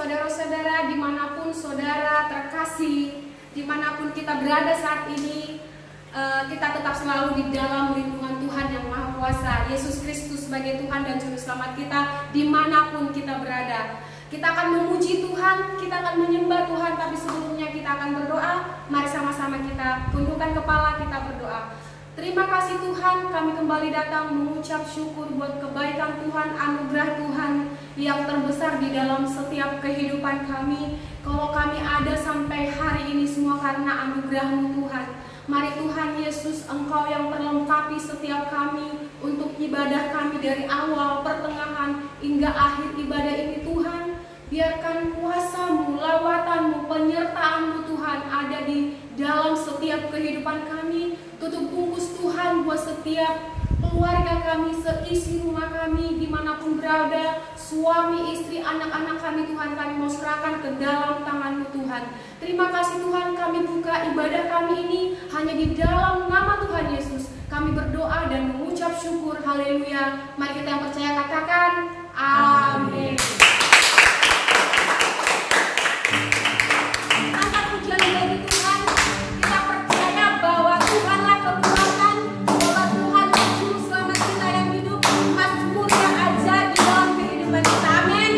saudara-saudara, dimanapun saudara terkasih, dimanapun kita berada saat ini, kita tetap selalu di dalam lindungan Tuhan yang Maha Kuasa, Yesus Kristus sebagai Tuhan dan Juru Selamat kita, dimanapun kita berada. Kita akan memuji Tuhan, kita akan menyembah Tuhan, tapi sebelumnya kita akan berdoa. Mari sama-sama kita tundukkan kepala, kita berdoa. Terima kasih Tuhan, kami kembali datang mengucap syukur buat kebaikan Tuhan, anugerah Tuhan yang terbesar di dalam setiap kehidupan kami. Kalau kami ada sampai hari ini semua karena anugerah-Mu Tuhan. Mari Tuhan Yesus, Engkau yang melengkapi setiap kami untuk ibadah kami dari awal, pertengahan, hingga akhir ibadah ini Tuhan. Biarkan kuasa-Mu, lawatan-Mu, penyertaan-Mu Tuhan ada di dalam setiap kehidupan kami. Tutup bungkus Tuhan buat setiap keluarga kami, seisi rumah kami, dimanapun berada, suami, istri, anak-anak kami Tuhan, kami mau serahkan ke dalam tangan-Mu Tuhan. Terima kasih Tuhan, kami buka ibadah kami ini hanya di dalam nama Tuhan Yesus. Kami berdoa dan mengucap syukur, haleluya. Mari kita yang percaya katakan, amin. Angkat pujian bagi Tuhan, kita percaya bahwa Tuhanlah kekuatan, bahwa Tuhanlah Juru Selamat kita yang hidup, Mazmur yang ajaib di dalam kehidupan kita, amin.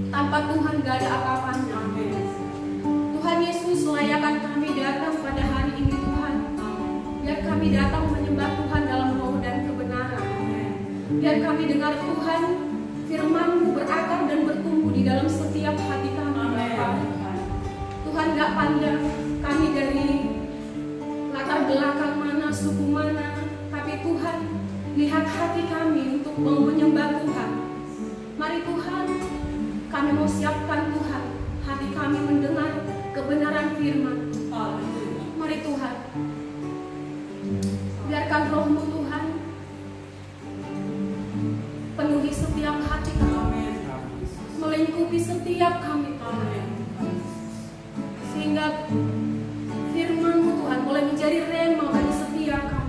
Tanpa Tuhan gak ada apa-apanya. Tuhan Yesus, layakan kami datang pada hari ini Tuhan. Biar kami datang menyembah Tuhan dalam roh dan kebenaran. Biar kami dengar Tuhan, firman-Mu berakar dan bertumbuh di dalam setiap hati kami. Tuhan, gak pandang kami dari latar belakang mana, suku mana, tapi Tuhan, lihat hati kami untuk mau menyembah Tuhan. Mari Tuhan, kami mau siapkan Tuhan, hati kami mendengar kebenaran firman. Mari Tuhan, biarkan roh-Mu Tuhan penuhi setiap hati kami, melingkupi setiap kami Tuhan, sehingga firman-Mu Tuhan boleh menjadi rema bagi setiap kami.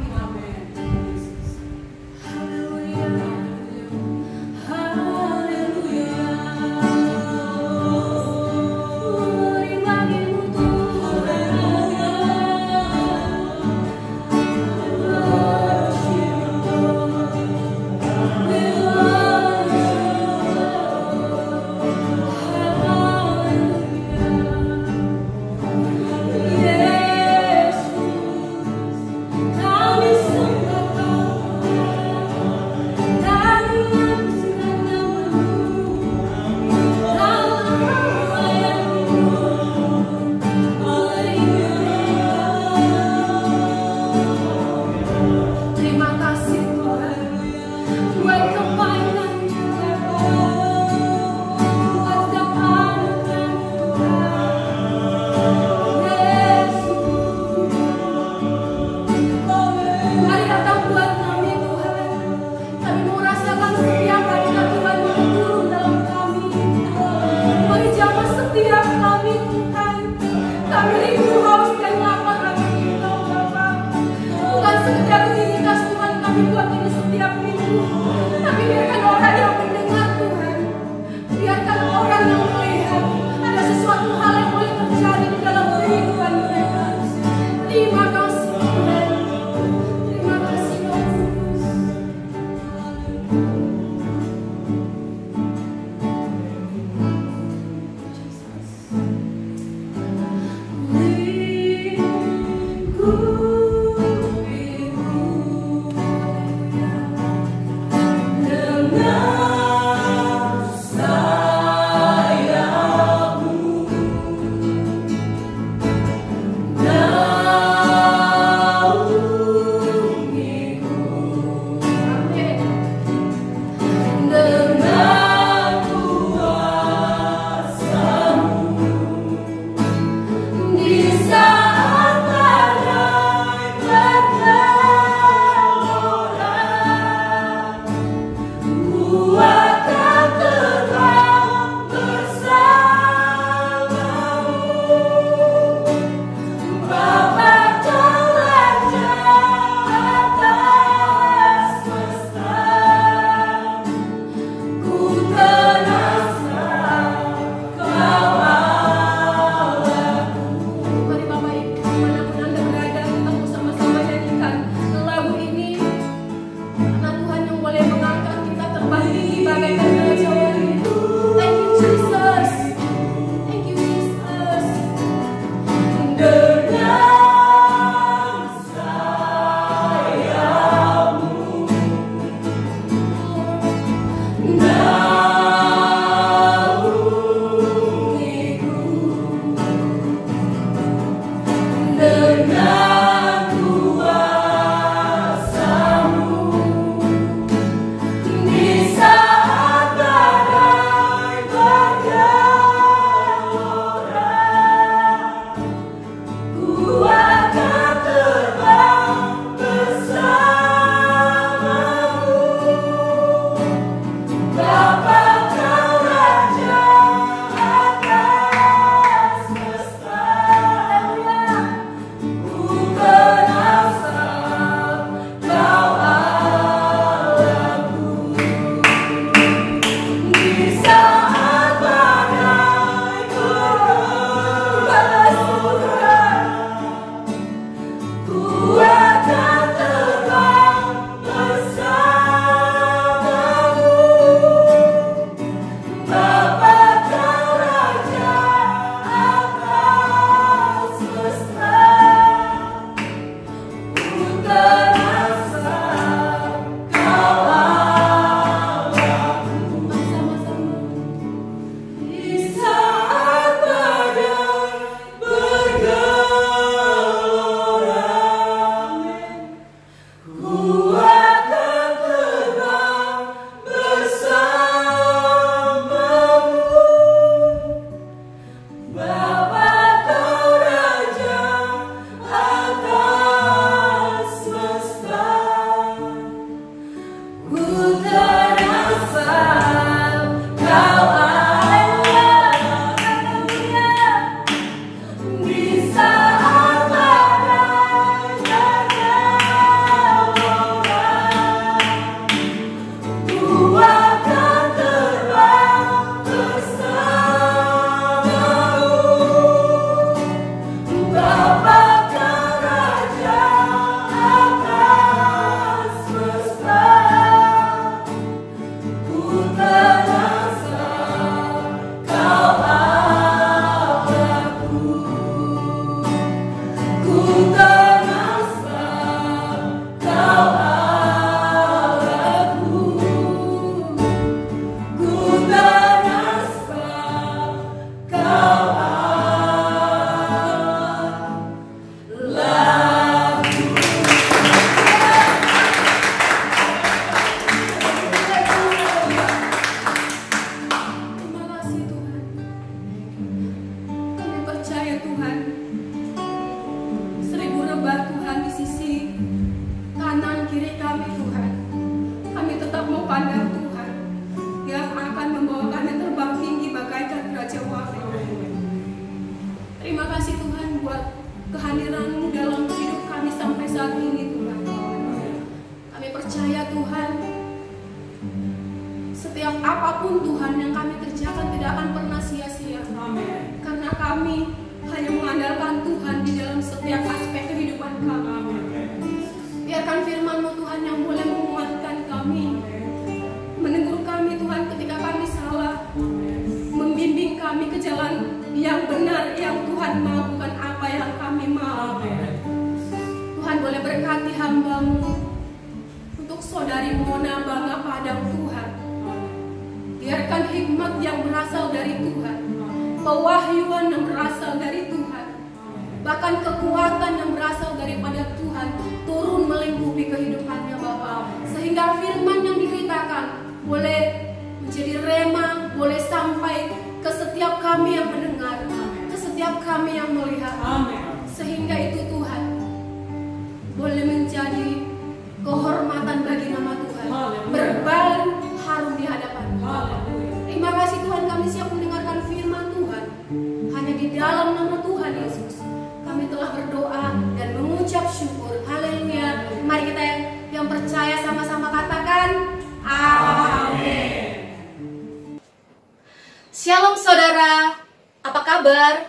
Shalom saudara, apa kabar?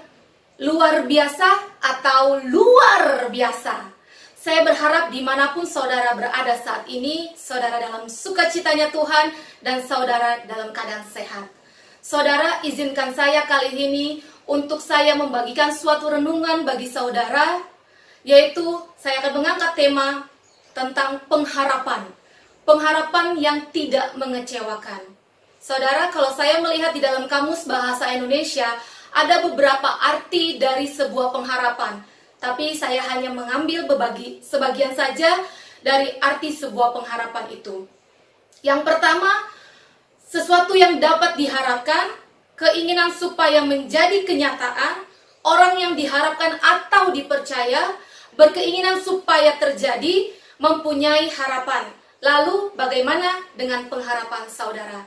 Luar biasa atau luar biasa? Saya berharap dimanapun saudara berada saat ini, saudara dalam sukacitanya Tuhan dan saudara dalam keadaan sehat. Saudara, izinkan saya kali ini untuk saya membagikan suatu renungan bagi saudara, yaitu saya akan mengangkat tema tentang pengharapan. Pengharapan yang tidak mengecewakan. Saudara, kalau saya melihat di dalam kamus bahasa Indonesia, ada beberapa arti dari sebuah pengharapan. Tapi saya hanya mengambil sebagian saja dari arti sebuah pengharapan itu. Yang pertama, sesuatu yang dapat diharapkan, keinginan supaya menjadi kenyataan, orang yang diharapkan atau dipercaya, berkeinginan supaya terjadi, mempunyai harapan. Lalu bagaimana dengan pengharapan saudara?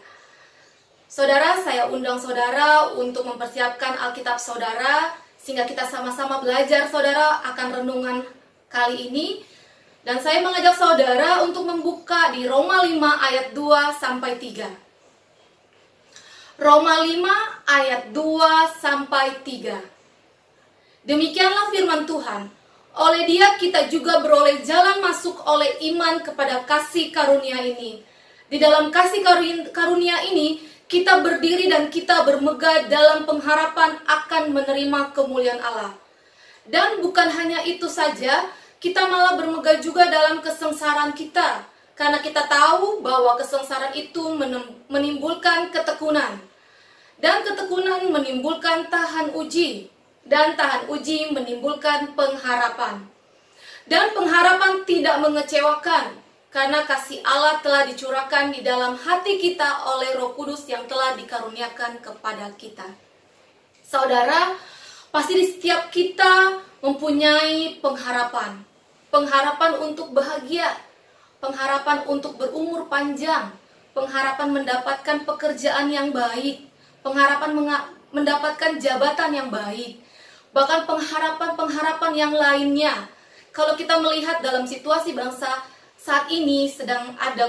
Saudara, saya undang saudara untuk mempersiapkan Alkitab saudara, sehingga kita sama-sama belajar saudara akan renungan kali ini. Dan saya mengajak saudara untuk membuka di Roma 5 ayat 2 sampai 3. Roma 5 ayat 2 sampai 3. Demikianlah firman Tuhan. Oleh Dia kita juga beroleh jalan masuk oleh iman kepada kasih karunia ini. Di dalam kasih karunia ini, kita berdiri dan kita bermegah dalam pengharapan akan menerima kemuliaan Allah. Dan bukan hanya itu saja, kita malah bermegah juga dalam kesengsaraan kita. Karena kita tahu bahwa kesengsaraan itu menimbulkan ketekunan. Dan ketekunan menimbulkan tahan uji. Dan tahan uji menimbulkan pengharapan. Dan pengharapan tidak mengecewakan. Karena kasih Allah telah dicurahkan di dalam hati kita oleh Roh Kudus yang telah dikaruniakan kepada kita. Saudara, pasti di setiap kita mempunyai pengharapan. Pengharapan untuk bahagia, pengharapan untuk berumur panjang, pengharapan mendapatkan pekerjaan yang baik, pengharapan mendapatkan jabatan yang baik, bahkan pengharapan-pengharapan yang lainnya. Kalau kita melihat dalam situasi bangsa saat ini sedang ada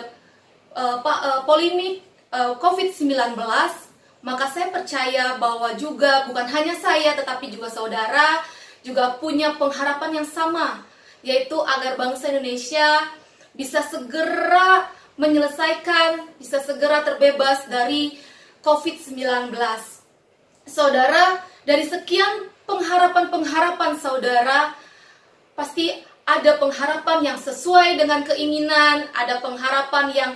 polemik COVID-19, maka saya percaya bahwa juga bukan hanya saya tetapi juga saudara juga punya pengharapan yang sama, yaitu agar bangsa Indonesia bisa segera menyelesaikan, bisa segera terbebas dari COVID-19. Saudara, dari sekian pengharapan-pengharapan saudara, pasti ada pengharapan yang sesuai dengan keinginan, ada pengharapan yang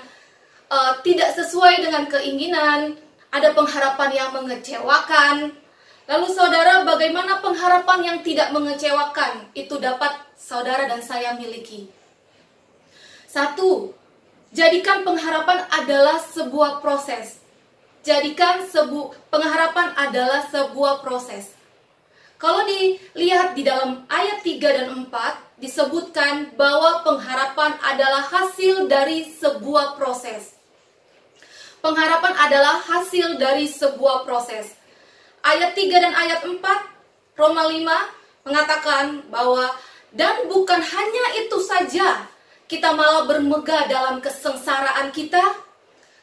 tidak sesuai dengan keinginan, ada pengharapan yang mengecewakan. Lalu saudara, bagaimana pengharapan yang tidak mengecewakan itu dapat saudara dan saya miliki? 1. Jadikan pengharapan adalah sebuah proses. Jadikan pengharapan adalah sebuah proses. Kalau dilihat di dalam ayat 3 dan 4, disebutkan bahwa pengharapan adalah hasil dari sebuah proses. Pengharapan adalah hasil dari sebuah proses. Ayat 3 dan ayat 4, Roma 5 mengatakan bahwa, dan bukan hanya itu saja, kita malah bermegah dalam kesengsaraan kita,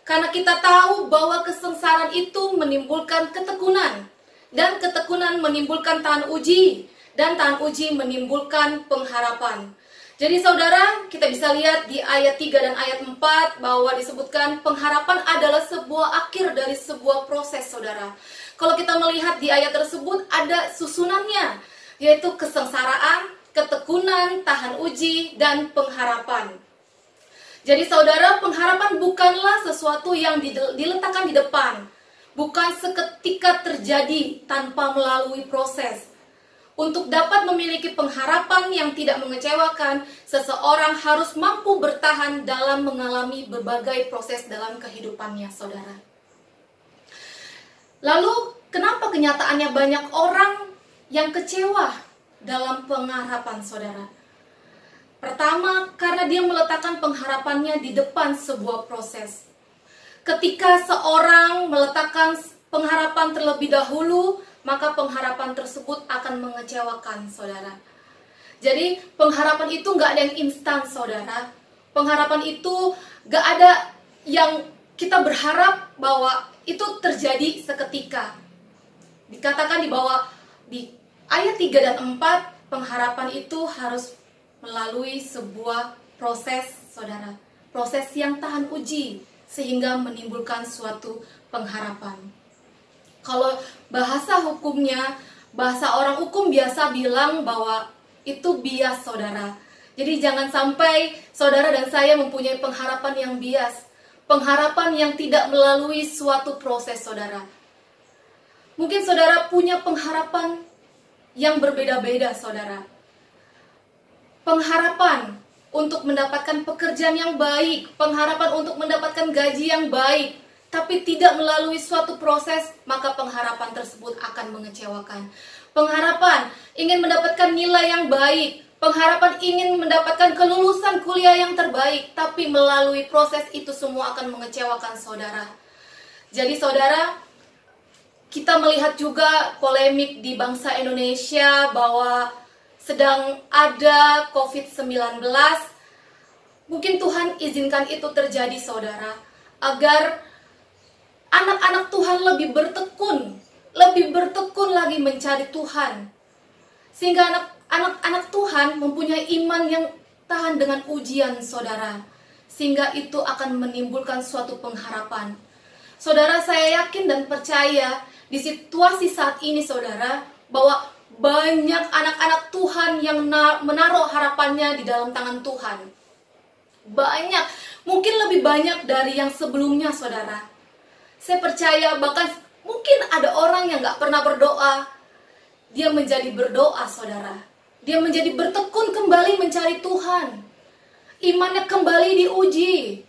karena kita tahu bahwa kesengsaraan itu menimbulkan ketekunan, dan ketekunan menimbulkan tahan uji, dan tahan uji menimbulkan pengharapan. Jadi saudara, kita bisa lihat di ayat 3 dan ayat 4 bahwa disebutkan pengharapan adalah sebuah akhir dari sebuah proses, saudara. Kalau kita melihat di ayat tersebut ada susunannya, yaitu kesengsaraan, ketekunan, tahan uji, dan pengharapan. Jadi saudara, pengharapan bukanlah sesuatu yang diletakkan di depan, bukan seketika terjadi tanpa melalui proses. Untuk dapat memiliki pengharapan yang tidak mengecewakan, seseorang harus mampu bertahan dalam mengalami berbagai proses dalam kehidupannya, saudara. Lalu, kenapa kenyataannya banyak orang yang kecewa dalam pengharapan, saudara? Pertama, karena dia meletakkan pengharapannya di depan sebuah proses. Ketika seorang meletakkan pengharapan terlebih dahulu, maka pengharapan tersebut akan mengecewakan, saudara. Jadi pengharapan itu gak ada yang instan, saudara. Pengharapan itu gak ada yang kita berharap bahwa itu terjadi seketika. Dikatakan di ayat 3 dan 4, pengharapan itu harus melalui sebuah proses, saudara. Proses yang tahan uji, sehingga menimbulkan suatu pengharapan. Kalau bahasa hukumnya, bahasa orang hukum biasa bilang bahwa itu bias, saudara. Jadi jangan sampai saudara dan saya mempunyai pengharapan yang bias, pengharapan yang tidak melalui suatu proses, saudara. Mungkin saudara punya pengharapan yang berbeda-beda, saudara. Pengharapan untuk mendapatkan pekerjaan yang baik, pengharapan untuk mendapatkan gaji yang baik, tapi tidak melalui suatu proses, maka pengharapan tersebut akan mengecewakan. Pengharapan ingin mendapatkan nilai yang baik, pengharapan ingin mendapatkan kelulusan kuliah yang terbaik, tapi melalui proses itu semua akan mengecewakan saudara. Jadi saudara, kita melihat juga polemik di bangsa Indonesia bahwa sedang ada COVID-19. Mungkin Tuhan izinkan itu terjadi, saudara, agar anak-anak Tuhan lebih bertekun lagi mencari Tuhan. Sehingga anak-anak Tuhan mempunyai iman yang tahan dengan ujian, saudara. Sehingga itu akan menimbulkan suatu pengharapan. Saudara, saya yakin dan percaya di situasi saat ini, saudara, bahwa banyak anak-anak Tuhan yang menaruh harapannya di dalam tangan Tuhan. Banyak, mungkin lebih banyak dari yang sebelumnya, saudara. Saya percaya bahkan mungkin ada orang yang gak pernah berdoa, dia menjadi berdoa, saudara. Dia menjadi bertekun kembali mencari Tuhan. Imannya kembali diuji,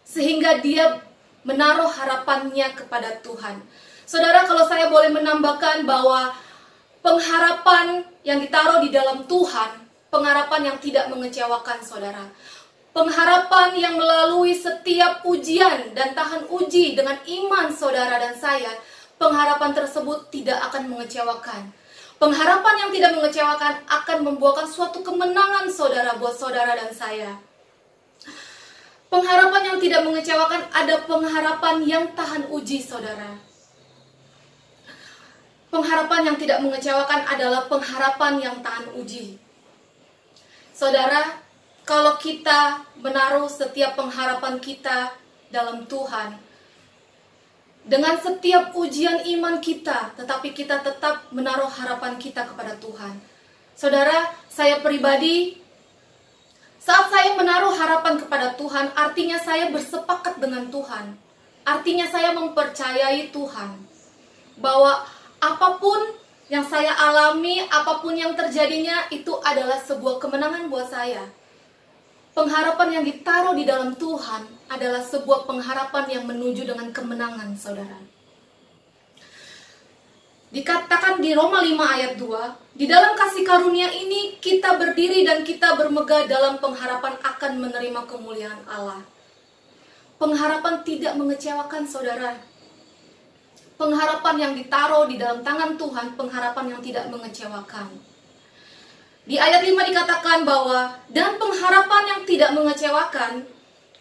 sehingga dia menaruh harapannya kepada Tuhan. Saudara, kalau saya boleh menambahkan bahwa pengharapan yang ditaruh di dalam Tuhan, pengharapan yang tidak mengecewakan, saudara. Pengharapan yang melalui setiap ujian dan tahan uji dengan iman saudara dan saya, pengharapan tersebut tidak akan mengecewakan. Pengharapan yang tidak mengecewakan akan membuahkan suatu kemenangan, saudara, buat saudara dan saya. Pengharapan yang tidak mengecewakan ada pengharapan yang tahan uji, saudara. Pengharapan yang tidak mengecewakan adalah pengharapan yang tahan uji. Saudara, kalau kita menaruh setiap pengharapan kita dalam Tuhan, dengan setiap ujian iman kita, tetapi kita tetap menaruh harapan kita kepada Tuhan. Saudara, saya pribadi, saat saya menaruh harapan kepada Tuhan, artinya saya bersepakat dengan Tuhan. Artinya saya mempercayai Tuhan, bahwa apapun yang saya alami, apapun yang terjadinya, itu adalah sebuah kemenangan buat saya. Pengharapan yang ditaruh di dalam Tuhan adalah sebuah pengharapan yang menuju dengan kemenangan, saudara. Dikatakan di Roma 5 ayat 2, di dalam kasih karunia ini kita berdiri dan kita bermegah dalam pengharapan akan menerima kemuliaan Allah. Pengharapan tidak mengecewakan, saudara. Pengharapan yang ditaruh di dalam tangan Tuhan, pengharapan yang tidak mengecewakan. Di ayat 5 dikatakan bahwa, dan pengharapan yang tidak mengecewakan,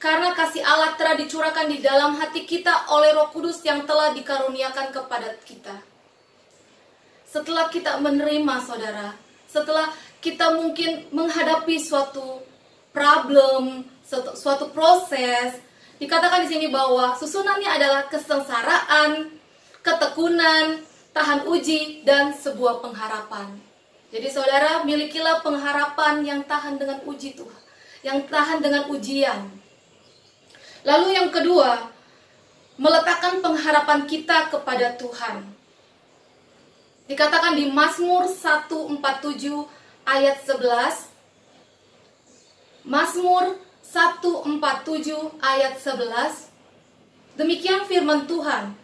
karena kasih Allah telah dicurahkan di dalam hati kita oleh Roh Kudus yang telah dikaruniakan kepada kita. Setelah kita menerima, saudara, setelah kita mungkin menghadapi suatu problem, suatu proses, dikatakan di sini bahwa susunannya adalah kesengsaraan, ketekunan, tahan uji, dan sebuah pengharapan. Jadi saudara, milikilah pengharapan yang tahan dengan uji Tuhan, yang tahan dengan ujian. Lalu yang kedua, meletakkan pengharapan kita kepada Tuhan. Dikatakan di Mazmur 147 ayat 11. Mazmur 147 ayat 11. Demikian firman Tuhan.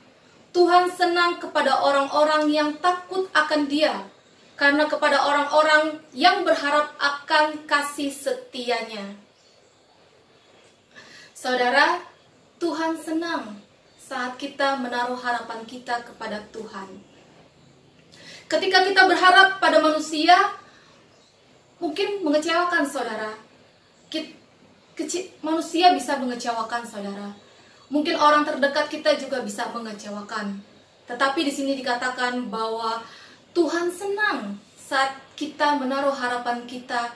Tuhan senang kepada orang-orang yang takut akan Dia, karena kepada orang-orang yang berharap akan kasih setianya. Saudara, Tuhan senang saat kita menaruh harapan kita kepada Tuhan. Ketika kita berharap pada manusia, mungkin mengecewakan, saudara. Manusia bisa mengecewakan, saudara. Mungkin orang terdekat kita juga bisa mengecewakan. Tetapi di sini dikatakan bahwa Tuhan senang saat kita menaruh harapan kita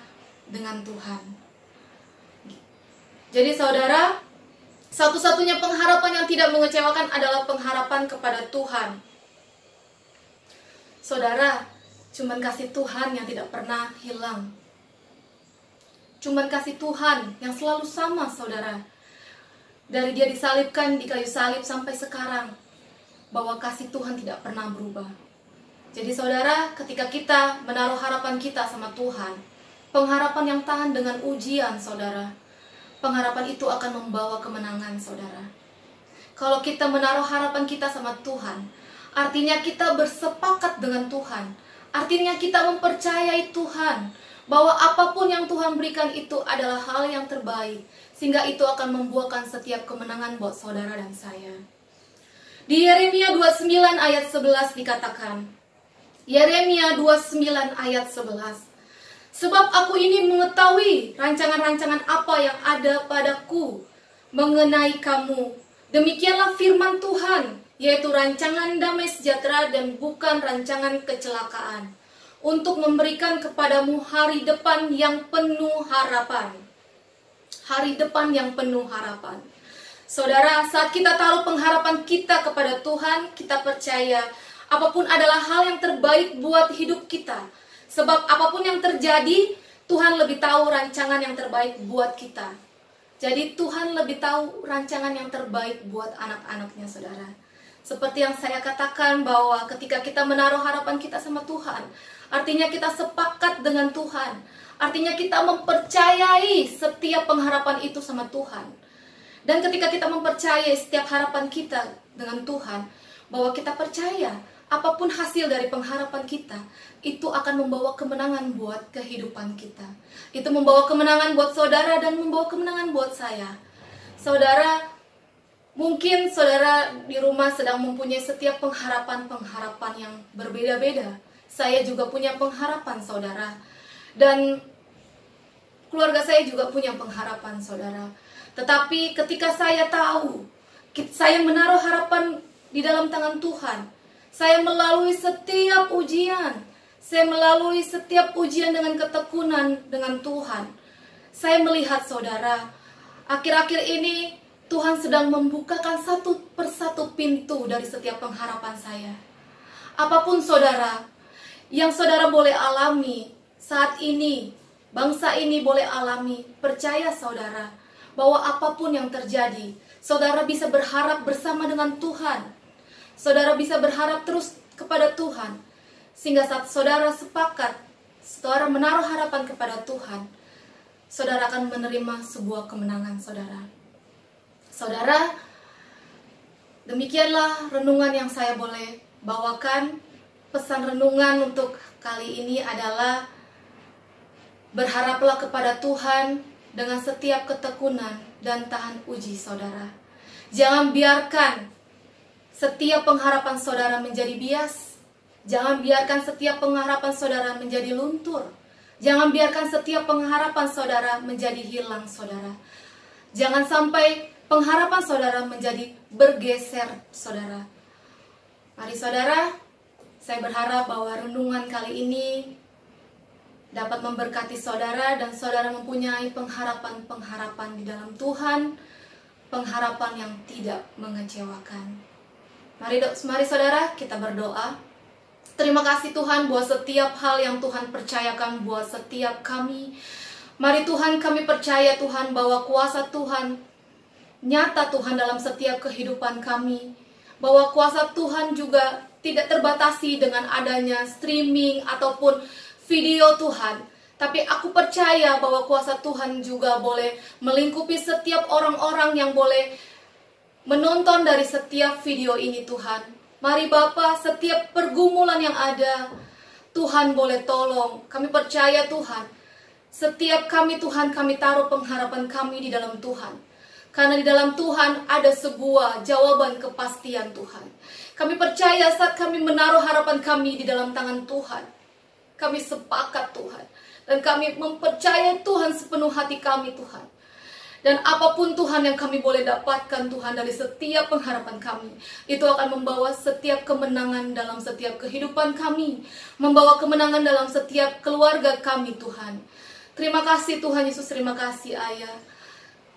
dengan Tuhan. Jadi saudara, satu-satunya pengharapan yang tidak mengecewakan adalah pengharapan kepada Tuhan. Saudara, cuman kasih Tuhan yang tidak pernah hilang. Cuman kasih Tuhan yang selalu sama, saudara. Dari Dia disalibkan di kayu salib sampai sekarang, bahwa kasih Tuhan tidak pernah berubah. Jadi saudara, ketika kita menaruh harapan kita sama Tuhan, pengharapan yang tahan dengan ujian, saudara, pengharapan itu akan membawa kemenangan, saudara. Kalau kita menaruh harapan kita sama Tuhan, artinya kita bersepakat dengan Tuhan. Artinya kita mempercayai Tuhan, bahwa apapun yang Tuhan berikan itu adalah hal yang terbaik, sehingga itu akan membuahkan setiap kemenangan buat saudara dan saya. Di Yeremia 29 ayat 11 dikatakan, Yeremia 29 ayat 11, sebab aku ini mengetahui rancangan-rancangan apa yang ada padaku mengenai kamu. Demikianlah firman Tuhan, yaitu rancangan damai sejahtera dan bukan rancangan kecelakaan, untuk memberikan kepadamu hari depan yang penuh harapan. Hari depan yang penuh harapan. Saudara, saat kita taruh pengharapan kita kepada Tuhan, kita percaya apapun adalah hal yang terbaik buat hidup kita. Sebab apapun yang terjadi, Tuhan lebih tahu rancangan yang terbaik buat kita. Jadi Tuhan lebih tahu rancangan yang terbaik buat anak-anaknya, saudara. Seperti yang saya katakan bahwa ketika kita menaruh harapan kita sama Tuhan, artinya kita sepakat dengan Tuhan. Artinya kita mempercayai setiap pengharapan itu sama Tuhan. Dan ketika kita mempercayai setiap harapan kita dengan Tuhan, bahwa kita percaya apapun hasil dari pengharapan kita, itu akan membawa kemenangan buat kehidupan kita. Itu membawa kemenangan buat saudara dan membawa kemenangan buat saya. Saudara, mungkin saudara di rumah sedang mempunyai setiap pengharapan-pengharapan yang berbeda-beda. Saya juga punya pengharapan, saudara. Dan keluarga saya juga punya pengharapan, saudara. Tetapi ketika saya tahu, saya menaruh harapan di dalam tangan Tuhan, saya melalui setiap ujian, saya melalui setiap ujian dengan ketekunan dengan Tuhan. Saya melihat saudara, akhir-akhir ini Tuhan sedang membukakan satu persatu pintu dari setiap pengharapan saya. Apapun saudara, yang saudara boleh alami saat ini, bangsa ini boleh alami, percaya saudara, bahwa apapun yang terjadi, saudara bisa berharap bersama dengan Tuhan. Saudara bisa berharap terus kepada Tuhan, sehingga saat saudara sepakat, saudara menaruh harapan kepada Tuhan, saudara akan menerima sebuah kemenangan saudara. Saudara, demikianlah renungan yang saya boleh bawakan. Pesan renungan untuk kali ini adalah berharaplah kepada Tuhan dengan setiap ketekunan dan tahan uji saudara. Jangan biarkan setiap pengharapan saudara menjadi bias. Jangan biarkan setiap pengharapan saudara menjadi luntur. Jangan biarkan setiap pengharapan saudara menjadi hilang saudara. Jangan sampai pengharapan saudara menjadi bergeser saudara. Mari saudara, saya berharap bahwa renungan kali ini dapat memberkati saudara dan saudara mempunyai pengharapan-pengharapan di dalam Tuhan, pengharapan yang tidak mengecewakan. Mari saudara, kita berdoa. Terima kasih Tuhan buat setiap hal yang Tuhan percayakan buat setiap kami. Mari Tuhan, kami percaya Tuhan bahwa kuasa Tuhan nyata Tuhan dalam setiap kehidupan kami. Bahwa kuasa Tuhan juga tidak terbatasi dengan adanya streaming ataupun video Tuhan. Tapi aku percaya bahwa kuasa Tuhan juga boleh melingkupi setiap orang-orang yang boleh menonton dari setiap video ini Tuhan. Mari Bapa, setiap pergumulan yang ada, Tuhan boleh tolong. Kami percaya Tuhan, setiap kami Tuhan, kami taruh pengharapan kami di dalam Tuhan. Karena di dalam Tuhan ada sebuah jawaban kepastian Tuhan. Kami percaya saat kami menaruh harapan kami di dalam tangan Tuhan, kami sepakat Tuhan. Dan kami mempercayai Tuhan sepenuh hati kami Tuhan. Dan apapun Tuhan yang kami boleh dapatkan Tuhan dari setiap pengharapan kami, itu akan membawa setiap kemenangan dalam setiap kehidupan kami, membawa kemenangan dalam setiap keluarga kami Tuhan. Terima kasih Tuhan Yesus, terima kasih Ayah.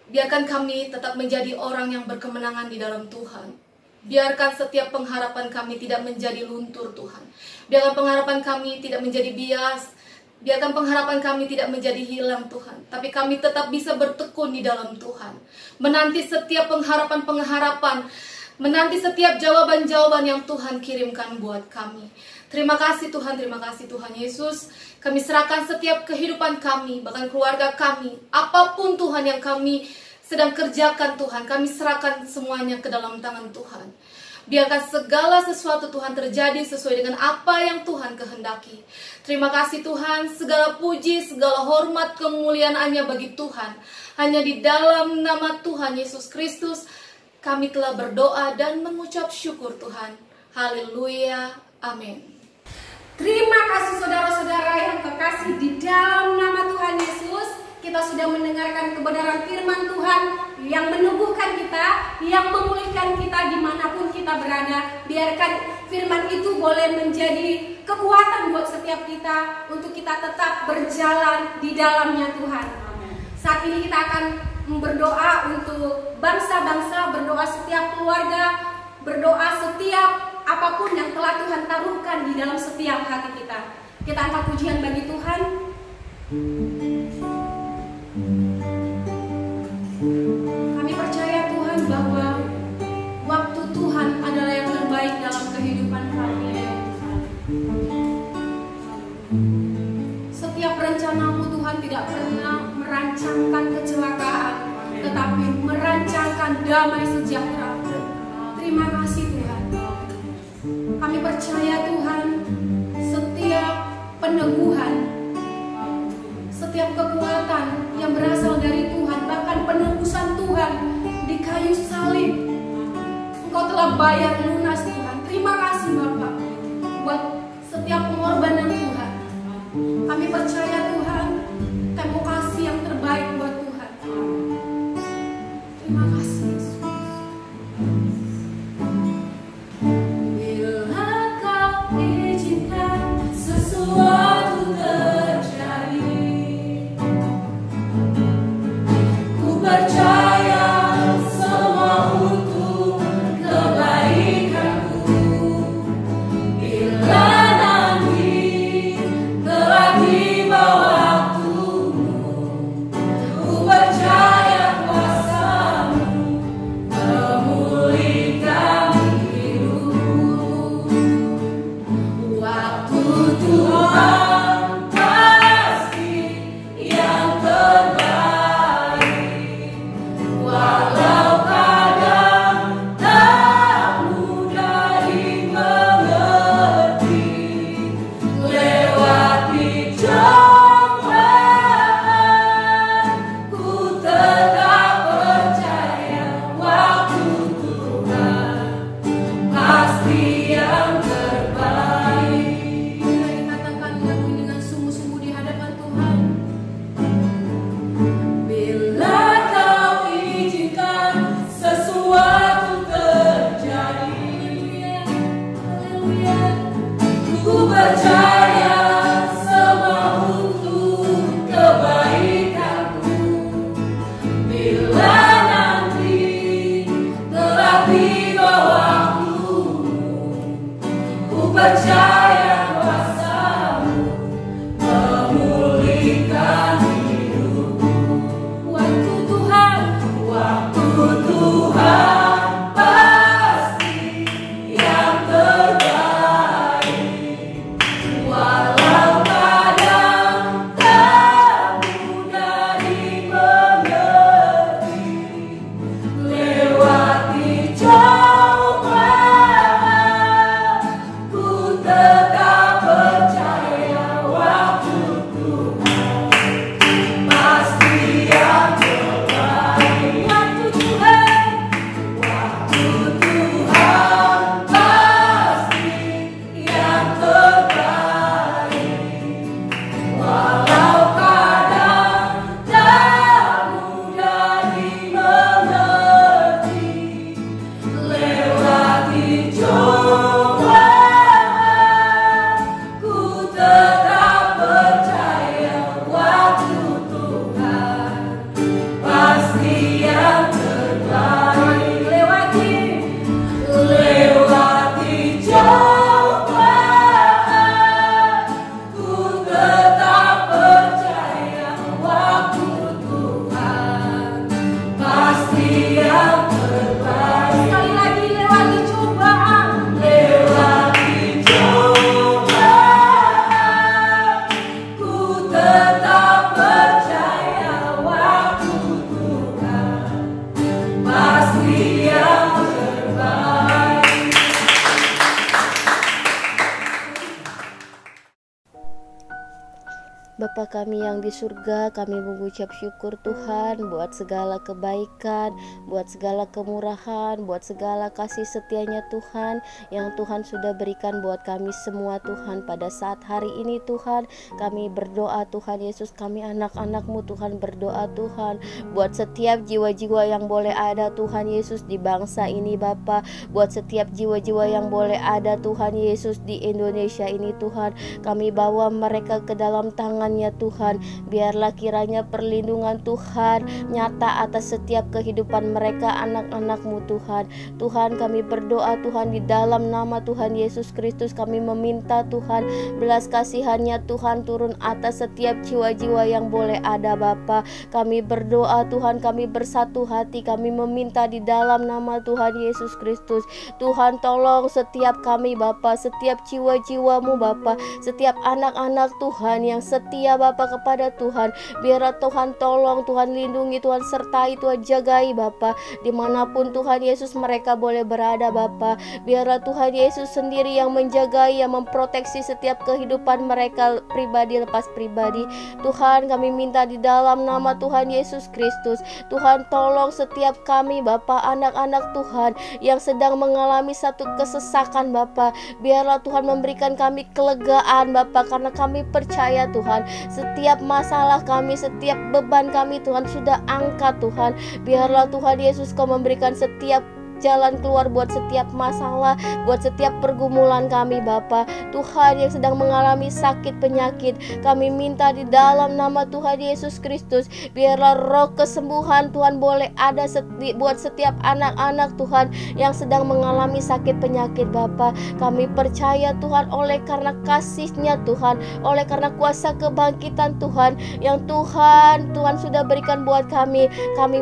Biarkan kami tetap menjadi orang yang berkemenangan di dalam Tuhan. Biarkan setiap pengharapan kami tidak menjadi luntur Tuhan. Biarkan pengharapan kami tidak menjadi bias. Biarkan pengharapan kami tidak menjadi hilang Tuhan. Tapi kami tetap bisa bertekun di dalam Tuhan. Menanti setiap pengharapan-pengharapan. Menanti setiap jawaban-jawaban yang Tuhan kirimkan buat kami. Terima kasih Tuhan Yesus. Kami serahkan setiap kehidupan kami, bahkan keluarga kami. Apapun Tuhan yang kami sedang kerjakan Tuhan, kami serahkan semuanya ke dalam tangan Tuhan. Biarkan segala sesuatu Tuhan terjadi sesuai dengan apa yang Tuhan kehendaki. Terima kasih Tuhan, segala puji, segala hormat, kemuliaan hanya bagi Tuhan. Hanya di dalam nama Tuhan Yesus Kristus, kami telah berdoa dan mengucap syukur Tuhan. Haleluya, amin. Terima kasih saudara-saudara yang terkasih di dalam nama Tuhan Yesus. Kita sudah mendengarkan kebenaran firman Tuhan yang meneguhkan kita, yang memulihkan kita dimanapun kita berada. Biarkan firman itu boleh menjadi kekuatan buat setiap kita untuk kita tetap berjalan di dalamnya Tuhan. Saat ini kita akan berdoa untuk bangsa-bangsa, berdoa setiap keluarga, berdoa setiap apapun yang telah Tuhan taruhkan di dalam setiap hati kita. Kita angkat pujian bagi Tuhan. Kami percaya Tuhan bahwa waktu Tuhan adalah yang terbaik dalam kehidupan kami. Setiap rencanamu Tuhan tidak pernah merancangkan kecelakaan, tetapi merancangkan damai sejahtera. Terima kasih Tuhan. Kami percaya Tuhan, setiap peneguhan, setiap kekuatan yang berasal dari Tuhan, bahkan penebusan Tuhan di kayu salib, Engkau telah bayar lunas Tuhan. Terima kasih Bapak buat setiap pengorbanan Tuhan. Kami percaya Tuhan, tempo kasih yang terbaik buat Tuhan. Terima kasih Yesus. Sesuatu terjadi. Bapa kami yang di surga, kami mengucap syukur Tuhan buat segala kebaikan, buat segala kemurahan, buat segala kasih setianya Tuhan yang Tuhan sudah berikan buat kami semua Tuhan. Pada saat hari ini Tuhan, kami berdoa Tuhan Yesus, kami anak-anak-Mu Tuhan berdoa Tuhan buat setiap jiwa-jiwa yang boleh ada Tuhan Yesus di bangsa ini Bapa, buat setiap jiwa-jiwa yang boleh ada Tuhan Yesus di Indonesia ini Tuhan. Kami bawa mereka ke dalam tangan Tuhan, biarlah kiranya perlindungan Tuhan nyata atas setiap kehidupan mereka anak-anak-Mu Tuhan. Tuhan, kami berdoa Tuhan di dalam nama Tuhan Yesus Kristus, kami meminta Tuhan belas kasihan-Nya Tuhan turun atas setiap jiwa-jiwa yang boleh ada Bapa. Kami berdoa Tuhan, kami bersatu hati, kami meminta di dalam nama Tuhan Yesus Kristus. Tuhan, tolong setiap kami Bapa, setiap jiwa-jiwa-Mu Bapa, setiap anak-anak Tuhan yang setia Bapa kepada Tuhan. Biarlah Tuhan tolong, Tuhan lindungi, Tuhan sertai, Tuhan jagai Bapa, dimanapun Tuhan Yesus mereka boleh berada Bapa. Biarlah Tuhan Yesus sendiri yang menjagai, yang memproteksi setiap kehidupan mereka pribadi lepas pribadi. Tuhan, kami minta di dalam nama Tuhan Yesus Kristus, Tuhan tolong setiap kami Bapa, anak-anak Tuhan yang sedang mengalami satu kesesakan Bapa. Biarlah Tuhan memberikan kami kelegaan Bapa, karena kami percaya Tuhan setiap masalah kami, setiap beban kami Tuhan sudah angkat Tuhan. Biarlah Tuhan Yesus Kau memberikan setiap jalan keluar buat setiap masalah, buat setiap pergumulan kami Bapa. Tuhan yang sedang mengalami sakit penyakit, kami minta di dalam nama Tuhan Yesus Kristus, biarlah roh kesembuhan Tuhan boleh ada buat setiap anak-anak Tuhan yang sedang mengalami sakit penyakit Bapa. Kami percaya Tuhan, oleh karena kasih-Nya Tuhan, oleh karena kuasa kebangkitan Tuhan yang Tuhan sudah berikan buat kami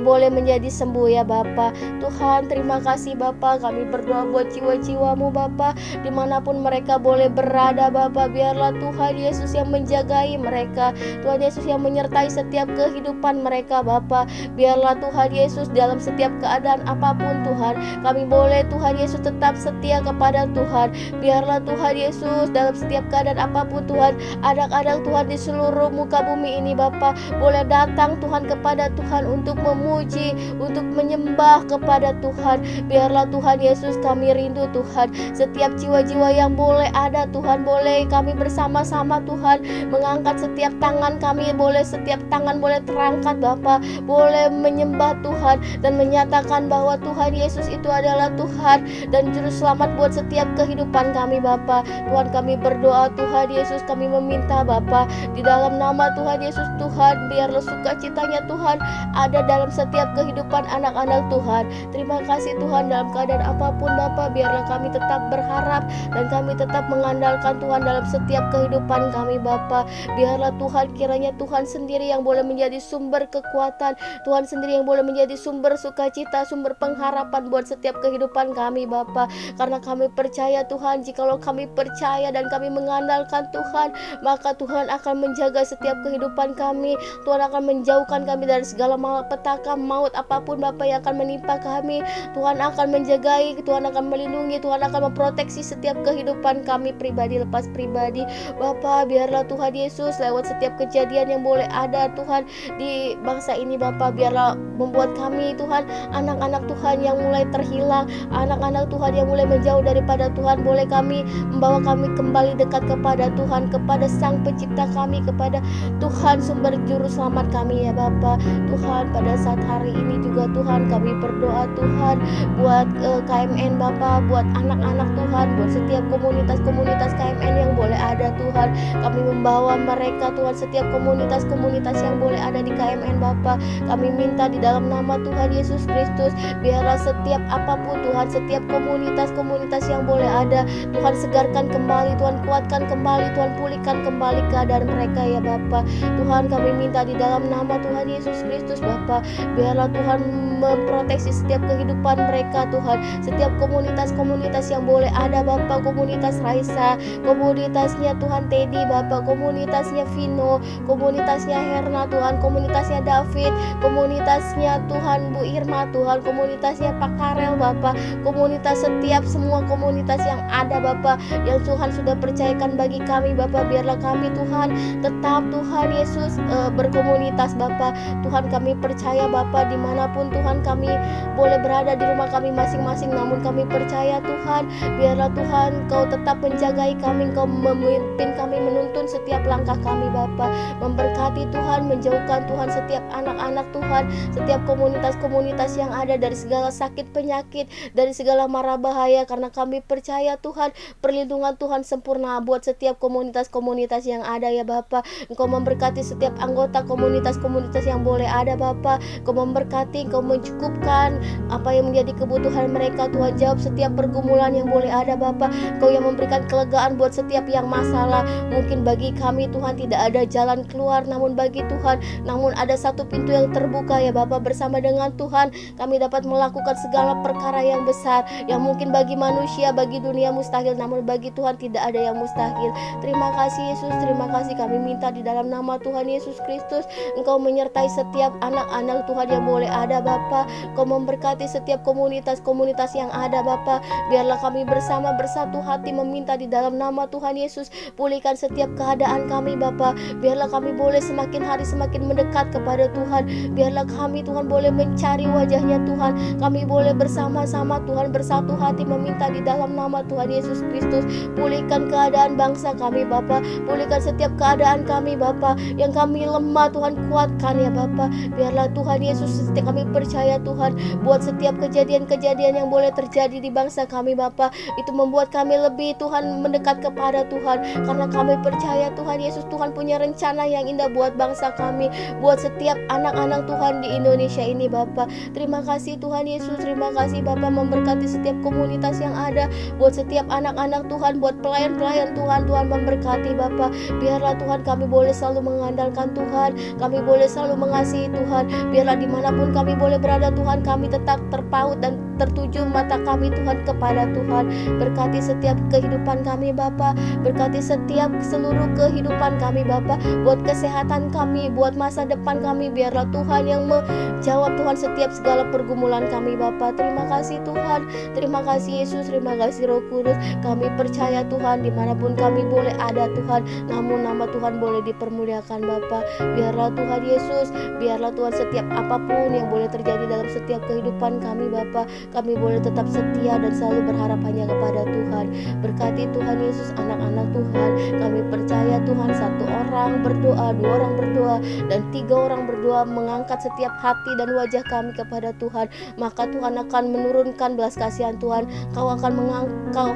boleh menjadi sembuh ya Bapa. Tuhan, terima kasih Bapa, kami berdoa buat jiwa-jiwa-Mu Bapa, dimanapun mereka boleh berada Bapa. Biarlah Tuhan Yesus yang menjagai mereka, Tuhan Yesus yang menyertai setiap kehidupan mereka Bapa. Biarlah Tuhan Yesus dalam setiap keadaan apapun Tuhan, kami boleh Tuhan Yesus tetap setia kepada Tuhan. Biarlah Tuhan Yesus dalam setiap keadaan apapun Tuhan, anak-anak Tuhan di seluruh muka bumi ini Bapa boleh datang Tuhan kepada Tuhan untuk memuji, untuk menyembah kepada Tuhan. Biarlah Tuhan Yesus kami rindu Tuhan, setiap jiwa-jiwa yang boleh ada Tuhan, boleh kami bersama-sama Tuhan mengangkat setiap tangan kami, boleh setiap tangan boleh terangkat Bapa, boleh menyembah Tuhan dan menyatakan bahwa Tuhan Yesus itu adalah Tuhan dan Juru Selamat buat setiap kehidupan kami Bapa. Tuhan, kami berdoa Tuhan Yesus, kami meminta Bapa di dalam nama Tuhan Yesus Tuhan, biarlah sukacitanya Tuhan ada dalam setiap kehidupan anak-anak Tuhan. Terima kasih Tuhan, dalam keadaan apapun Bapa, biarlah kami tetap berharap dan kami tetap mengandalkan Tuhan dalam setiap kehidupan kami Bapa. Biarlah Tuhan, kiranya Tuhan sendiri yang boleh menjadi sumber kekuatan, Tuhan sendiri yang boleh menjadi sumber sukacita, sumber pengharapan buat setiap kehidupan kami Bapa. Karena kami percaya Tuhan, jikalau kami percaya dan kami mengandalkan Tuhan, maka Tuhan akan menjaga setiap kehidupan kami. Tuhan akan menjauhkan kami dari segala malapetaka, maut apapun Bapa yang akan menimpa kami. Tuhan akan menjagai, Tuhan akan melindungi, Tuhan akan memproteksi setiap kehidupan kami pribadi lepas pribadi Bapa. Biarlah Tuhan Yesus lewat setiap kejadian yang boleh ada Tuhan di bangsa ini Bapa, biarlah membuat kami Tuhan, anak-anak Tuhan yang mulai terhilang, anak-anak Tuhan yang mulai menjauh daripada Tuhan, boleh kami membawa kami kembali dekat kepada Tuhan, kepada Sang Pencipta kami, kepada Tuhan sumber juru selamat kami ya Bapa. Tuhan, pada saat hari ini juga Tuhan kami berdoa Tuhan buat KMN Bapa, buat anak-anak Tuhan, buat setiap komunitas-komunitas KMN yang boleh ada Tuhan. Kami membawa mereka Tuhan, setiap komunitas-komunitas yang boleh ada di KMN Bapa. Kami minta di dalam nama Tuhan Yesus Kristus, biarlah setiap apapun Tuhan, setiap komunitas-komunitas yang boleh ada Tuhan, segarkan kembali Tuhan, kuatkan kembali Tuhan, pulihkan kembali keadaan mereka ya Bapa. Tuhan, kami minta di dalam nama Tuhan Yesus Kristus Bapa, biarlah Tuhan memproteksi setiap kehidupan mereka Tuhan, setiap komunitas-komunitas yang boleh ada Bapa, komunitas Raisa, komunitasnya Tuhan Teddy Bapa, komunitasnya Vino, komunitasnya Herna Tuhan, komunitasnya David, komunitasnya Tuhan Bu Irma Tuhan, komunitasnya Pak Karel Bapa, komunitas setiap semua komunitas yang ada Bapa, yang Tuhan sudah percayakan bagi kami Bapa, biarlah kami Tuhan tetap Tuhan Yesus berkomunitas Bapa. Tuhan, kami percaya Bapa, dimanapun Tuhan kami boleh berada di rumah kami masing-masing, namun kami percaya Tuhan, biarlah Tuhan Kau tetap menjagai kami, Kau memimpin kami, menuntun setiap langkah kami Bapa, memberkati Tuhan, menjauhkan Tuhan setiap anak-anak Tuhan, setiap komunitas-komunitas yang ada dari segala sakit penyakit, dari segala mara bahaya, karena kami percaya Tuhan perlindungan Tuhan sempurna buat setiap komunitas-komunitas yang ada ya Bapa. Engkau memberkati setiap anggota komunitas-komunitas yang boleh ada Bapa, Kau memberkati, Kau mencukupkan apa yang menjadi kebutuhan mereka Tuhan, jawab setiap pergumulan yang boleh ada Bapa, Kau yang memberikan kelegaan buat setiap yang masalah. Mungkin bagi kami Tuhan tidak ada jalan keluar, namun bagi Tuhan, namun ada satu pintu yang terbuka ya Bapa. Bersama dengan Tuhan kami dapat melakukan segala perkara yang besar, yang mungkin bagi manusia, bagi dunia mustahil, namun bagi Tuhan tidak ada yang mustahil. Terima kasih Yesus, terima kasih, kami minta di dalam nama Tuhan Yesus Kristus, Engkau menyertai setiap anak-anak Tuhan yang boleh ada Bapa. Kau memberkati setiap komunitas-komunitas yang ada Bapa. Biarlah kami bersama bersatu hati meminta di dalam nama Tuhan Yesus, pulihkan setiap keadaan kami Bapa. Biarlah kami boleh semakin hari semakin mendekat kepada Tuhan. Biarlah kami Tuhan boleh mencari wajahnya Tuhan. Kami boleh bersama-sama Tuhan bersatu hati meminta di dalam nama Tuhan Yesus Kristus. Pulihkan keadaan bangsa kami Bapa, pulihkan setiap keadaan kami Bapa, yang kami lemah Tuhan kuatkan ya Bapa. Biarlah Tuhan Yesus, setiap kami percaya Tuhan buat setiap kejadian-kejadian yang boleh terjadi di bangsa kami Bapa, itu membuat kami lebih Tuhan mendekat kepada Tuhan, karena kami percaya Tuhan Yesus, Tuhan punya rencana yang indah buat bangsa kami, buat setiap anak-anak Tuhan di Indonesia ini Bapa. Terima kasih Tuhan Yesus, terima kasih Bapa, memberkati setiap komunitas yang ada, buat setiap anak-anak Tuhan, buat pelayan-pelayan Tuhan, Tuhan memberkati Bapa. Biarlah Tuhan kami boleh selalu mengandalkan Tuhan, kami boleh selalu mengasihi Tuhan. Biarlah dimanapun kami boleh berada Tuhan, kami tetap terpaut dan tertuju mata kami Tuhan kepada Tuhan. Berkati setiap kehidupan kami Bapa, berkati setiap seluruh kehidupan kami Bapa, buat kesehatan kami, buat masa depan kami. Biarlah Tuhan yang menjawab Tuhan setiap segala pergumulan kami Bapa. Terima kasih Tuhan, terima kasih Yesus, terima kasih Roh Kudus. Kami percaya Tuhan, dimanapun kami boleh ada Tuhan, namun nama Tuhan boleh dipermuliakan Bapa. Biarlah Tuhan Yesus, biarlah Tuhan setiap apapun yang boleh terjadi dalam setiap kehidupan kami Bapa, Bapa, kami boleh tetap setia dan selalu berharap hanya kepada Tuhan. Berkati Tuhan Yesus anak-anak Tuhan. Kami percaya Tuhan, 1 orang berdoa, 2 orang berdoa, dan 3 orang berdoa mengangkat setiap hati dan wajah kami kepada Tuhan, maka Tuhan akan menurunkan belas kasihan Tuhan. Kau akan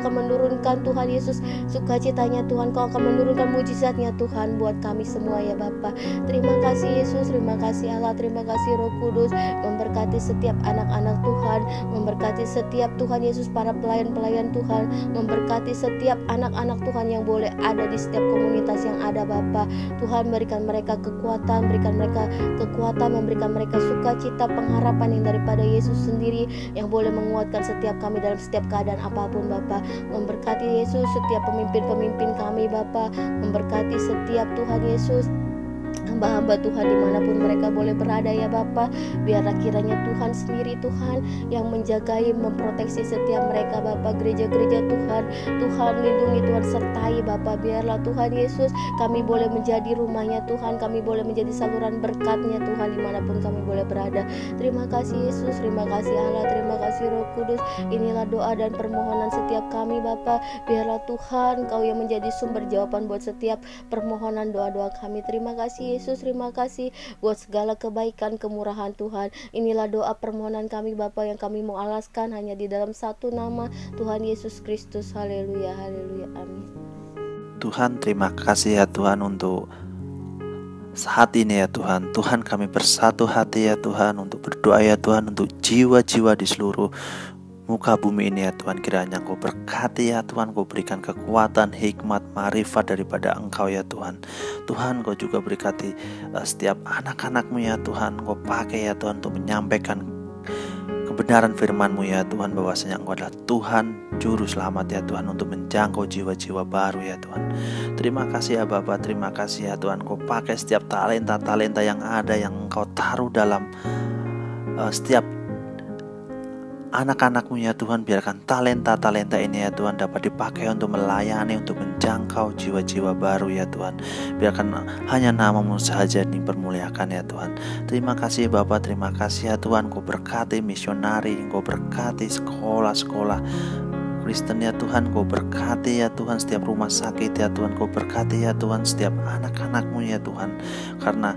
menurunkan Tuhan Yesus sukacitanya Tuhan. Kau akan menurunkan mujizatnya Tuhan buat kami semua ya Bapa. Terima kasih Yesus, terima kasih Allah, terima kasih Roh Kudus. Memberkati setiap anak-anak Tuhan, memberkati setiap Tuhan Yesus para pelayan-pelayan Tuhan, memberkati setiap anak-anak Tuhan yang boleh ada di setiap komunitas yang ada Bapa. Tuhan, berikan mereka kekuatan, memberikan mereka sukacita, pengharapan yang daripada Yesus sendiri yang boleh menguatkan setiap kami dalam setiap keadaan apapun Bapa. Memberkati Yesus setiap pemimpin-pemimpin kami Bapa, memberkati setiap Tuhan Yesus hamba-hamba Tuhan dimanapun mereka boleh berada ya Bapa. Biarlah kiranya Tuhan sendiri Tuhan yang menjagai, memproteksi setiap mereka Bapa. Gereja-gereja Tuhan lindungi, Tuhan sertai Bapa. Biarlah Tuhan Yesus kami boleh menjadi rumahnya Tuhan, kami boleh menjadi saluran berkatnya Tuhan dimanapun kami boleh berada. Terima kasih Yesus, terima kasih Allah, terima kasih Roh Kudus. Inilah doa dan permohonan setiap kami Bapa. Biarlah Tuhan Kau yang menjadi sumber jawaban buat setiap permohonan doa-doa kami. Terima kasih Yesus, terima kasih buat segala kebaikan, kemurahan Tuhan. Inilah doa permohonan kami Bapa yang kami mau alaskan hanya di dalam satu nama, Tuhan Yesus Kristus. Haleluya, haleluya, amin. Tuhan, terima kasih ya Tuhan untuk saat ini ya Tuhan. Tuhan, kami bersatu hati ya Tuhan untuk berdoa ya Tuhan untuk jiwa-jiwa di seluruh muka bumi ini ya Tuhan. Kiranya Engkau berkati ya Tuhan, Engkau berikan kekuatan, hikmat, marifat daripada Engkau ya Tuhan. Tuhan, Engkau juga berkati setiap anak-anak-Mu ya Tuhan. Engkau pakai ya Tuhan untuk menyampaikan kebenaran firman-Mu ya Tuhan, bahwasanya Engkau adalah Tuhan Juru Selamat ya Tuhan, untuk menjangkau jiwa-jiwa baru ya Tuhan. Terima kasih ya Bapa, terima kasih ya Tuhan. Engkau pakai setiap talenta-talenta yang ada, yang Engkau taruh dalam setiap anak-anak-Mu ya Tuhan. Biarkan talenta-talenta ini ya Tuhan dapat dipakai untuk melayani, untuk menjangkau jiwa-jiwa baru ya Tuhan. Biarkan hanya nama-Mu saja dipermuliakan ya Tuhan. Terima kasih Bapa, terima kasih ya Tuhan. Engkau berkati misionari, Engkau berkati sekolah-sekolah Kristen ya Tuhan. Engkau berkati ya Tuhan setiap rumah sakit ya Tuhan. Engkau berkati ya Tuhan setiap anak-anak-Mu ya Tuhan. Karena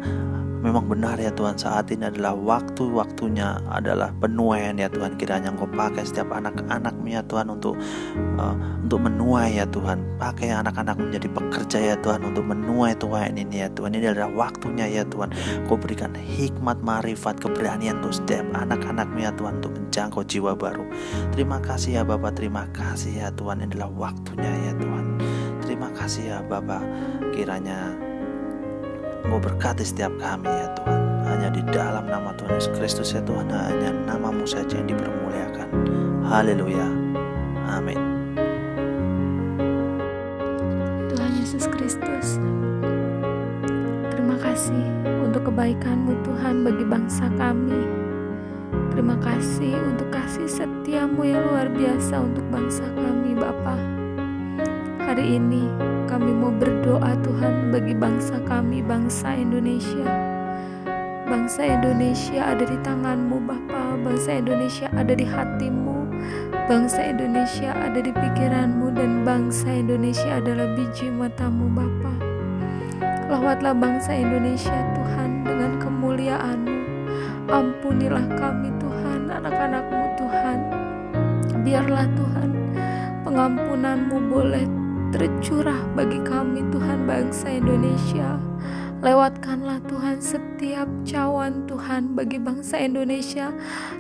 memang benar ya Tuhan, saat ini adalah waktunya adalah penuaian ya Tuhan. Kiranya Engkau pakai setiap anak-anak-Mu ya Tuhan untuk menuai ya Tuhan. Pakai anak-anak menjadi pekerja ya Tuhan untuk menuai tuaian ini ya Tuhan. Ini adalah waktunya ya Tuhan. Engkau berikan hikmat, marifat, keberanian untuk setiap anak-anak-Mu ya Tuhan untuk menjangkau jiwa baru. Terima kasih ya Bapa, terima kasih ya Tuhan. Ini adalah waktunya ya Tuhan. Terima kasih ya Bapa. Kiranya Engkau berkati setiap kami ya Tuhan. Hanya di dalam nama Tuhan Yesus Kristus ya Tuhan, hanya nama-Mu saja yang dipermuliakan. Haleluya, amin. Tuhan Yesus Kristus, terima kasih untuk kebaikan-Mu Tuhan bagi bangsa kami. Terima kasih untuk kasih setia-Mu yang luar biasa untuk bangsa kami Bapa. Hari ini kami mau berdoa Tuhan bagi bangsa kami, bangsa Indonesia. Bangsa Indonesia ada di tangan-Mu Bapa. Bangsa Indonesia ada di hati-Mu. Bangsa Indonesia ada di pikiran-Mu. Dan bangsa Indonesia adalah biji mata-Mu Bapa. Lawatlah bangsa Indonesia Tuhan dengan kemuliaan-Mu. Ampunilah kami Tuhan, anak-anak-Mu Tuhan. Biarlah Tuhan pengampunan-Mu boleh tercurah bagi kami Tuhan, bangsa Indonesia. Lewatkanlah Tuhan setiap cawan Tuhan bagi bangsa Indonesia.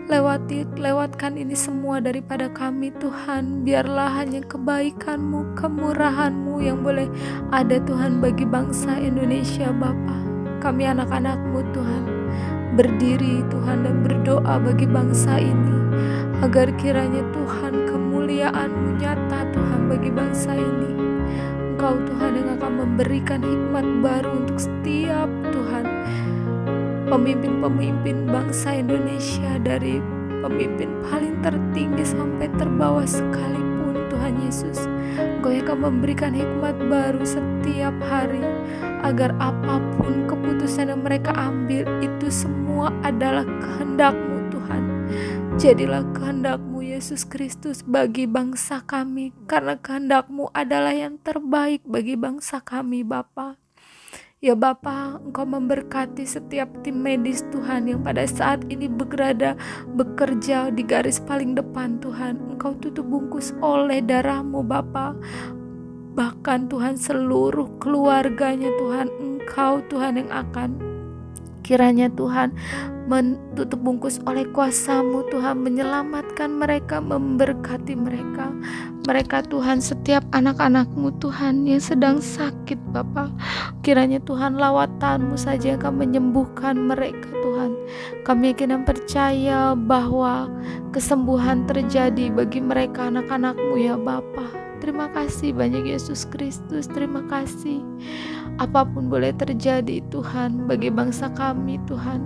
Lewatkan ini semua daripada kami Tuhan. Biarlah hanya kebaikan-Mu, kemurahan-Mu yang boleh ada Tuhan bagi bangsa Indonesia Bapa. Kami anak-anak-Mu Tuhan berdiri Tuhan dan berdoa bagi bangsa ini, agar kiranya Tuhan kemuliaan-Mu nyata Tuhan bagi bangsa ini. Engkau Tuhan yang akan memberikan hikmat baru untuk setiap Tuhan pemimpin-pemimpin bangsa Indonesia, dari pemimpin paling tertinggi sampai terbawah sekalipun Tuhan Yesus. Engkau yang akan memberikan hikmat baru setiap hari, agar apapun keputusan yang mereka ambil itu semua adalah kehendak-Mu Tuhan. Jadilah kehendak-Mu Yesus Kristus bagi bangsa kami, karena kehendak-Mu adalah yang terbaik bagi bangsa kami Bapa. Ya Bapa, Engkau memberkati setiap tim medis Tuhan yang pada saat ini bekerja di garis paling depan Tuhan. Engkau tutup bungkus oleh darah-Mu Bapa. Bahkan Tuhan seluruh keluarganya Tuhan, Engkau Tuhan yang akan kiranya Tuhan menutup bungkus oleh kuasa-Mu Tuhan, menyelamatkan mereka, memberkati mereka. Mereka Tuhan, setiap anak-anak-Mu Tuhan yang sedang sakit Bapa, kiranya Tuhan lawatan-Mu saja yang akan menyembuhkan mereka Tuhan. Kami yakin dan percaya bahwa kesembuhan terjadi bagi mereka anak-anak-Mu ya Bapa. Terima kasih banyak Yesus Kristus, terima kasih. Apapun boleh terjadi Tuhan bagi bangsa kami Tuhan,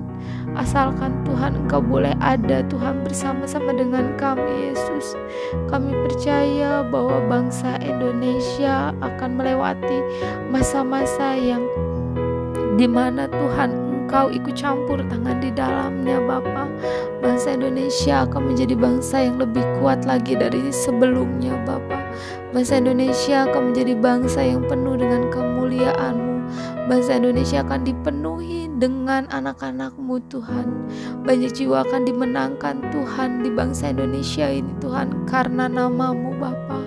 asalkan Tuhan Engkau boleh ada Tuhan bersama-sama dengan kami Yesus. Kami percaya bahwa bangsa Indonesia akan melewati masa-masa yang dimana Tuhan Engkau ikut campur tangan di dalamnya Bapa. Bangsa Indonesia akan menjadi bangsa yang lebih kuat lagi dari sebelumnya Bapa. Bangsa Indonesia akan menjadi bangsa yang penuh dengan kemuliaan-Mu. Bangsa Indonesia akan dipenuhi dengan anak-anak-Mu Tuhan. Banyak jiwa akan dimenangkan Tuhan di bangsa Indonesia ini Tuhan, karena nama-Mu Bapa.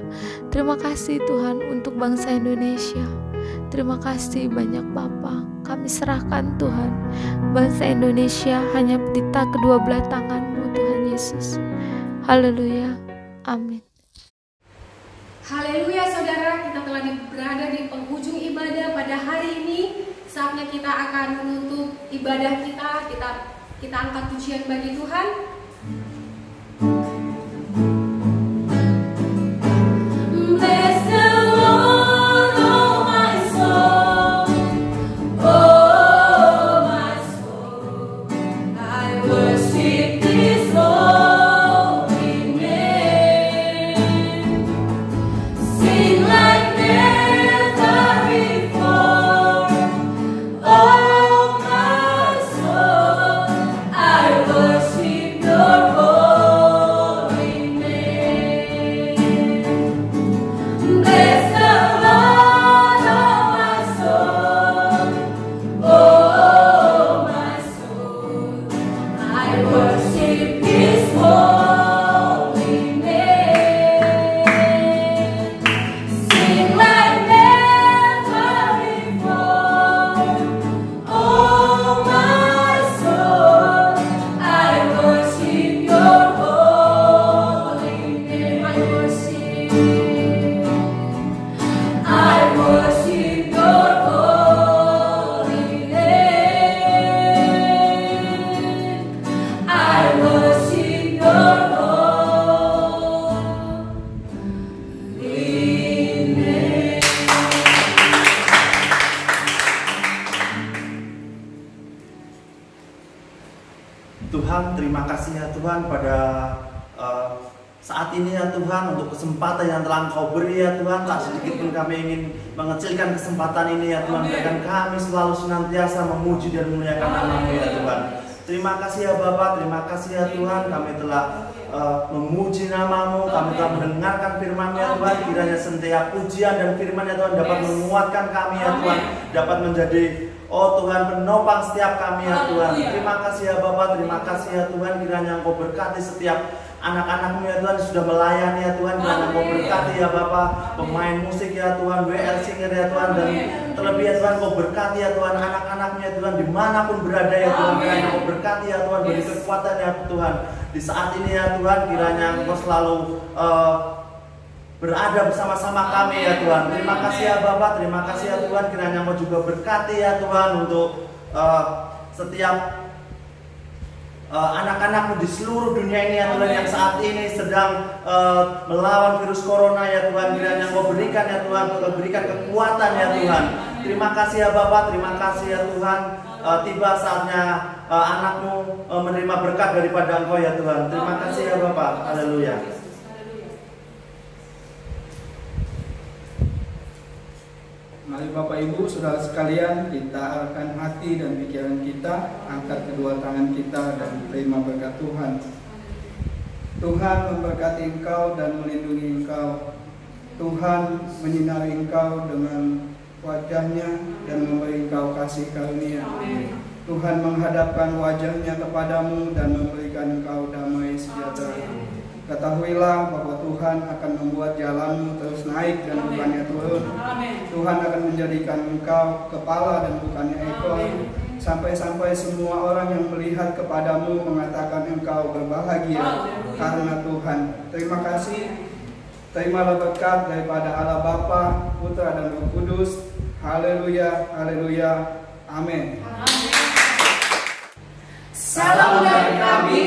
Terima kasih Tuhan untuk bangsa Indonesia. Terima kasih banyak Bapa. Kami serahkan Tuhan bangsa Indonesia hanya di kedua belah tangan-Mu Tuhan Yesus. Haleluya. Amin. Haleluya saudara, kita telah berada di penghujung ibadah pada hari ini. Saatnya kita akan menutup ibadah kita angkat pujian bagi Tuhan. Bless the Lord, oh my soul, oh my soul, I worship His holy name. Sing like never before, oh my soul, I worship Your holy name. Bless the Lord, oh my soul, oh my soul, I worship His holy name. Sing like never before, oh my soul, I worship Your holy name. I worship Your holy name. I worship Your holy name. Tuhan, terima kasih ya Tuhan pada saat ini ya Tuhan, untuk kesempatan yang telah Engkau beri ya Tuhan. Tak sedikit pun kami ingin mengecilkan kesempatan ini ya Tuhan. Berikan kami selalu senantiasa memuji dan memuliakan nama-Mu ya Tuhan. Terima kasih ya Bapa, terima kasih ya Tuhan. Kami telah memuji nama-Mu, kami telah mendengarkan firman-Mu ya Tuhan. Kiranya setiap pujian dan firman ya Tuhan dapat menguatkan kami ya Tuhan, dapat menjadi oh Tuhan penopang setiap kami ya Tuhan. Terima kasih ya Bapa, terima kasih ya Tuhan. Kiranya Engkau berkati setiap anak-anak-Mu ya Tuhan sudah melayani ya Tuhan. Kiranya Engkau berkati ya Bapa, pemain musik ya Tuhan, WL singer ya Tuhan, dan terlebih ya Tuhan Engkau berkati ya Tuhan anak-anak-Mu ya Tuhan dimanapun berada ya Tuhan. Kiranya Engkau berkati ya Tuhan, beri kekuatan ya Tuhan di saat ini ya Tuhan. Kiranya Engkau selalu berada bersama-sama kami ya Tuhan. Terima kasih ya Bapa, terima kasih ya Tuhan. Kiranya Engkau juga berkati ya Tuhan untuk setiap anak-anak-Mu di seluruh dunia ini ya Tuhan, yang saat ini sedang melawan virus corona ya Tuhan. Kiranya Engkau berikan ya Tuhan, berikan kekuatan ya Tuhan. Terima kasih ya Bapa, terima kasih ya Tuhan. Tiba saatnya anak-Mu menerima berkat daripada Engkau ya Tuhan. Terima kasih ya Bapa. Haleluya. Mari Bapak Ibu Saudara sekalian, kita arahkan hati dan pikiran kita, angkat kedua tangan kita dan terima berkat Tuhan. Tuhan memberkati engkau dan melindungi engkau. Tuhan menyinari engkau dengan wajahnya dan memberi engkau kasih karunia. Tuhan menghadapkan wajahnya kepadamu dan memberikan engkau damai sejahtera. Ketahuilah bahwa Tuhan akan membuat jalanmu terus naik dan bukannya turun. Tuhan akan menjadikan engkau kepala dan bukannya ekor. Sampai-sampai semua orang yang melihat kepadamu mengatakan engkau berbahagia karena Tuhan. Terima kasih. Terimalah berkat daripada Allah Bapa, Putra dan Roh Kudus. Haleluya, haleluya, amin. Salam dari kami